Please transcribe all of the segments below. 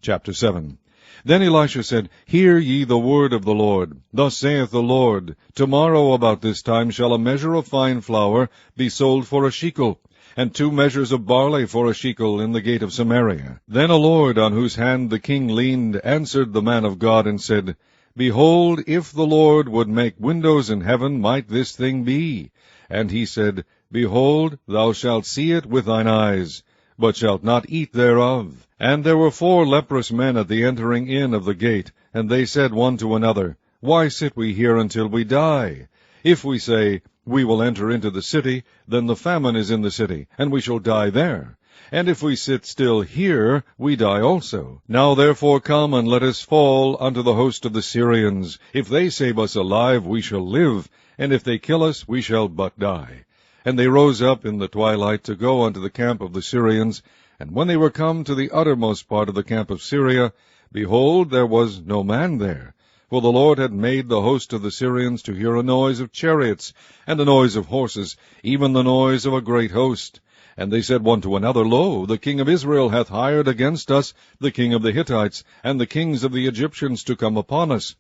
Chapter 7. Then Elisha said, Hear ye the word of the Lord. Thus saith the Lord, Tomorrow about this time shall a measure of fine flour be sold for a shekel, and 2 measures of barley for a shekel in the gate of Samaria. Then a Lord, on whose hand the king leaned, answered the man of God, and said, Behold, if the Lord would make windows in heaven, might this thing be? And he said, Behold, thou shalt see it with thine eyes, but shalt not eat thereof. And there were 4 leprous men at the entering in of the gate, and they said one to another, Why sit we here until we die? If we say, We will enter into the city, then the famine is in the city, and we shall die there. And if we sit still here, we die also. Now therefore come, and let us fall unto the host of the Syrians. If they save us alive, we shall live, and if they kill us, we shall but die. And they rose up in the twilight to go unto the camp of the Syrians. And when they were come to the uttermost part of the camp of Syria, behold, there was no man there. For the Lord had made the host of the Syrians to hear a noise of chariots, and a noise of horses, even the noise of a great host. And they said one to another, Lo, the king of Israel hath hired against us the king of the Hittites, and the kings of the Egyptians to come upon us.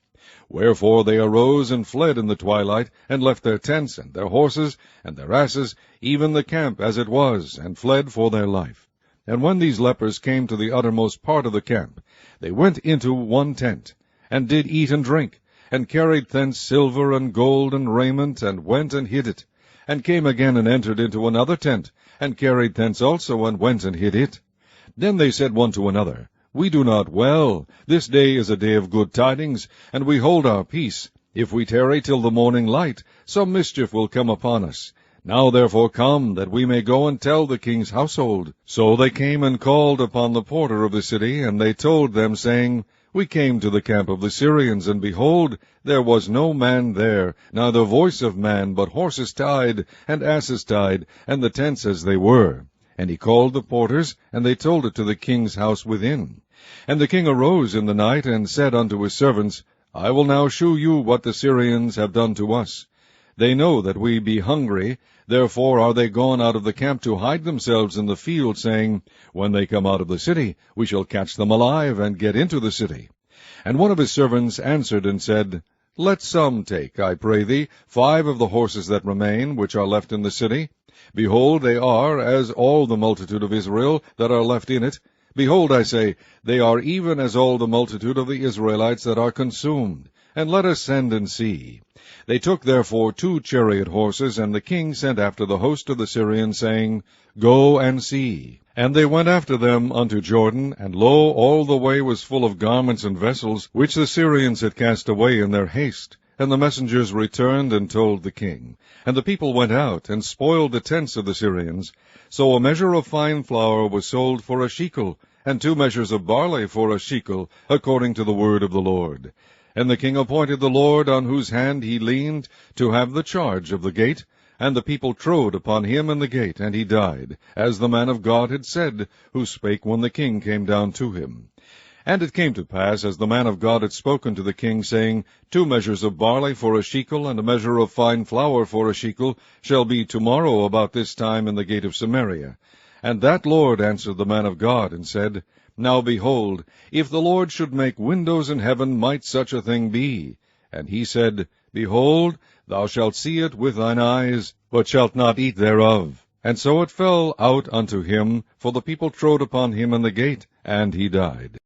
Wherefore they arose and fled in the twilight, and left their tents, and their horses, and their asses, even the camp as it was, and fled for their life. And when these lepers came to the uttermost part of the camp, they went into one tent, and did eat and drink, and carried thence silver and gold and raiment, and went and hid it, and came again and entered into another tent, and carried thence also, and went and hid it. Then they said one to another, We do not well. This day is a day of good tidings, and we hold our peace. If we tarry till the morning light, some mischief will come upon us. Now therefore come, that we may go and tell the king's household. So they came and called upon the porter of the city, and they told them, saying, We came to the camp of the Syrians, and behold, there was no man there, neither voice of man, but horses tied, and asses tied, and the tents as they were. And he called the porters, and they told it to the king's house within. And the king arose in the night, and said unto his servants, I will now shew you what the Syrians have done to us. They know that we be hungry, therefore are they gone out of the camp to hide themselves in the field, saying, When they come out of the city, we shall catch them alive, and get into the city. And one of his servants answered and said, Let some take, I pray thee, 5 of the horses that remain, which are left in the city. Behold, they are as all the multitude of Israel that are left in it. Behold, I say, they are even as all the multitude of the Israelites that are consumed. And let us send and see. They took therefore 2 chariot horses, and the king sent after the host of the Syrians, saying, Go and see. And they went after them unto Jordan, and lo, all the way was full of garments and vessels, which the Syrians had cast away in their haste. And the messengers returned and told the king. And the people went out, and spoiled the tents of the Syrians. So a measure of fine flour was sold for a shekel, and 2 measures of barley for a shekel, according to the word of the Lord. And the king appointed the Lord, on whose hand he leaned, to have the charge of the gate. And the people trod upon him in the gate, and he died, as the man of God had said, who spake when the king came down to him. And it came to pass, as the man of God had spoken to the king, saying, 2 measures of barley for a shekel, and a measure of fine flour for a shekel, shall be tomorrow about this time in the gate of Samaria. And that Lord answered the man of God, and said, Now behold, if the Lord should make windows in heaven, might such a thing be? And he said, Behold, thou shalt see it with thine eyes, but shalt not eat thereof. And so it fell out unto him, for the people trod upon him in the gate, and he died.